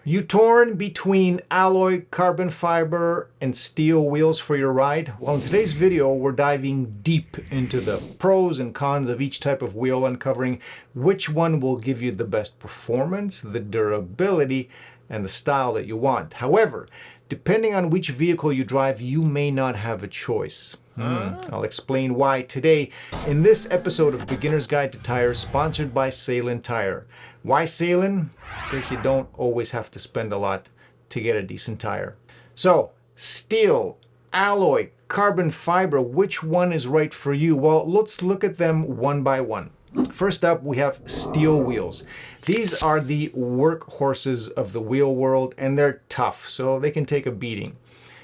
You torn between alloy, carbon fiber, and steel wheels for your ride? Well, in today's video, we're diving deep into the pros and cons of each type of wheel, uncovering which one will give you the best performance, the durability, and the style that you want. However, depending on which vehicle you drive, you may not have a choice. I'll explain why today in this episode of Beginner's Guide to Tires, sponsored by Sailin Tire. Why Sailin? Because you don't always have to spend a lot to get a decent tire. So, steel, alloy, carbon fiber, which one is right for you? Well, let's look at them one by one. First up, we have steel wheels. These are the workhorses of the wheel world, and they're tough, so they can take a beating.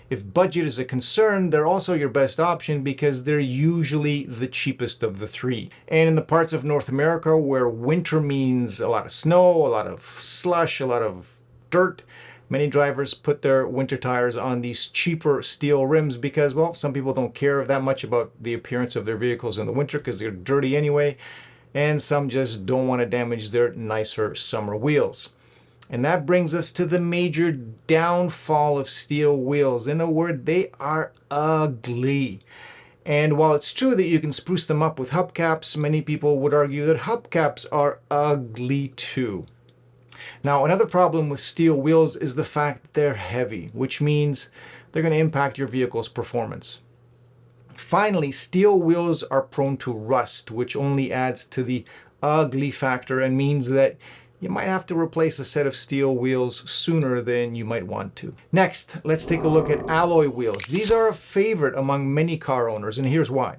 If budget is a concern, they're also your best option because they're usually the cheapest of the three. And in the parts of North America where winter means a lot of snow, a lot of slush, a lot of dirt, many drivers put their winter tires on these cheaper steel rims because, well, some people don't care that much about the appearance of their vehicles in the winter because they're dirty anyway, and some just don't want to damage their nicer summer wheels. And that brings us to the major downfall of steel wheels. In a word, they are ugly. And while it's true that you can spruce them up with hubcaps, many people would argue that hubcaps are ugly too. Now, another problem with steel wheels is the fact that they're heavy, which means they're going to impact your vehicle's performance. Finally, steel wheels are prone to rust, which only adds to the ugly factor and means that you might have to replace a set of steel wheels sooner than you might want to. Next, let's take a look at alloy wheels. These are a favorite among many car owners, and here's why.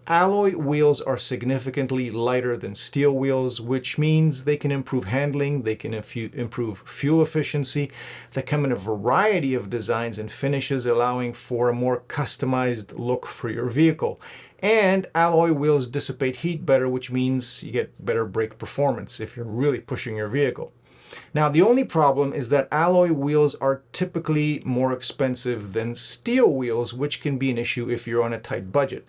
Alloy wheels are significantly lighter than steel wheels, which means they can improve handling, they can improve fuel efficiency. They come in a variety of designs and finishes, allowing for a more customized look for your vehicle. And alloy wheels dissipate heat better, which means you get better brake performance if you're really pushing your vehicle. Now, the only problem is that alloy wheels are typically more expensive than steel wheels, which can be an issue if you're on a tight budget.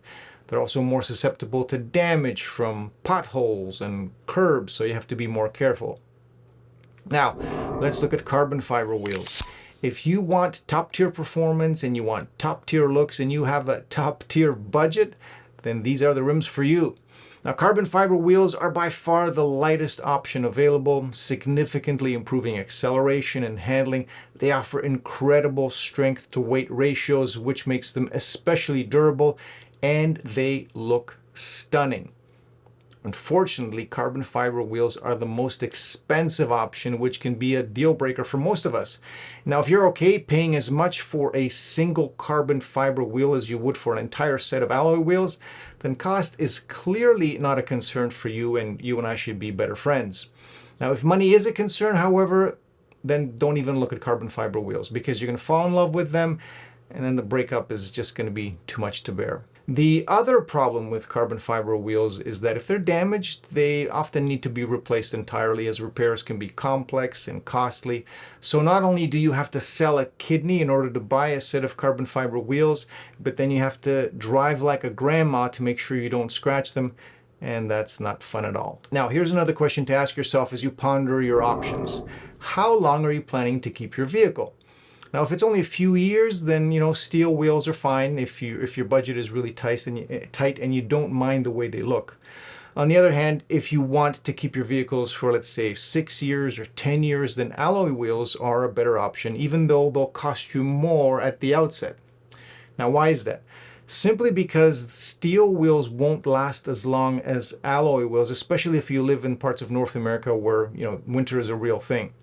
They're also more susceptible to damage from potholes and curbs, so you have to be more careful. Now, let's look at carbon fiber wheels. If you want top-tier performance and you want top-tier looks and you have a top-tier budget, then these are the rims for you. Now, carbon fiber wheels are by far the lightest option available, significantly improving acceleration and handling. They offer incredible strength to weight ratios, which makes them especially durable, and they look stunning. Unfortunately, carbon fiber wheels are the most expensive option, which can be a deal breaker for most of us. Now, if you're okay paying as much for a single carbon fiber wheel as you would for an entire set of alloy wheels, then cost is clearly not a concern for you, and you and I should be better friends. Now, if money is a concern, however, then don't even look at carbon fiber wheels because you're going to fall in love with them, and then the breakup is just going to be too much to bear. The other problem with carbon fiber wheels is that if they're damaged, they often need to be replaced entirely, as repairs can be complex and costly. So not only do you have to sell a kidney in order to buy a set of carbon fiber wheels, but then you have to drive like a grandma to make sure you don't scratch them, and that's not fun at all. Now, here's another question to ask yourself as you ponder your options. How long are you planning to keep your vehicle? Now, if it's only a few years, then, steel wheels are fine if your budget is really tight and you don't mind the way they look. On the other hand, if you want to keep your vehicles for, let's say, 6 years or 10 years, then alloy wheels are a better option, even though they'll cost you more at the outset. Now, why is that? Simply because steel wheels won't last as long as alloy wheels, especially if you live in parts of North America where, winter is a real thing.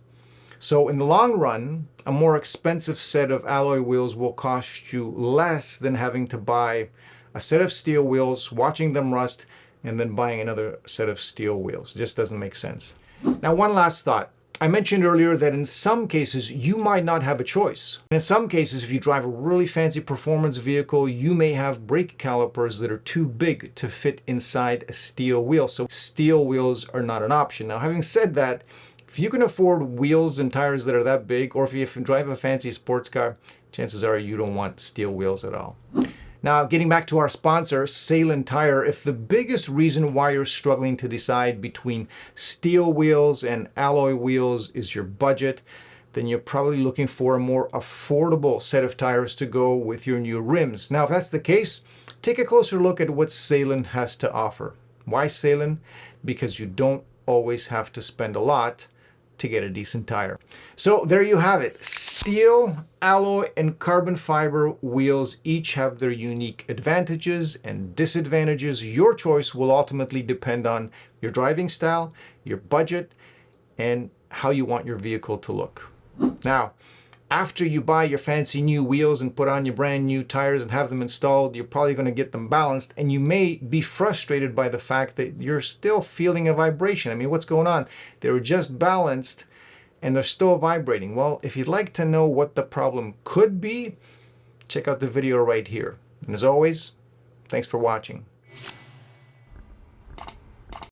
So in the long run, a more expensive set of alloy wheels will cost you less than having to buy a set of steel wheels, watching them rust, and then buying another set of steel wheels. It just doesn't make sense. Now, one last thought. I mentioned earlier that in some cases, you might not have a choice. In some cases, if you drive a really fancy performance vehicle, you may have brake calipers that are too big to fit inside a steel wheel. So steel wheels are not an option. Now, having said that, if you can afford wheels and tires that are that big, or if you drive a fancy sports car, chances are you don't want steel wheels at all. Now, getting back to our sponsor, Sailin Tire, if the biggest reason why you're struggling to decide between steel wheels and alloy wheels is your budget, then you're probably looking for a more affordable set of tires to go with your new rims. Now, if that's the case, take a closer look at what Salem has to offer. Why Salem? Because you don't always have to spend a lot to get a decent tire. So there you have it. Steel, alloy, and carbon fiber wheels each have their unique advantages and disadvantages. Your choice will ultimately depend on your driving style, your budget, and how you want your vehicle to look. Now, after you buy your fancy new wheels and put on your brand new tires and have them installed, you're probably going to get them balanced, and you may be frustrated by the fact that you're still feeling a vibration. I mean, what's going on? They were just balanced and they're still vibrating. Well, if you'd like to know what the problem could be, check out the video right here. And as always, thanks for watching.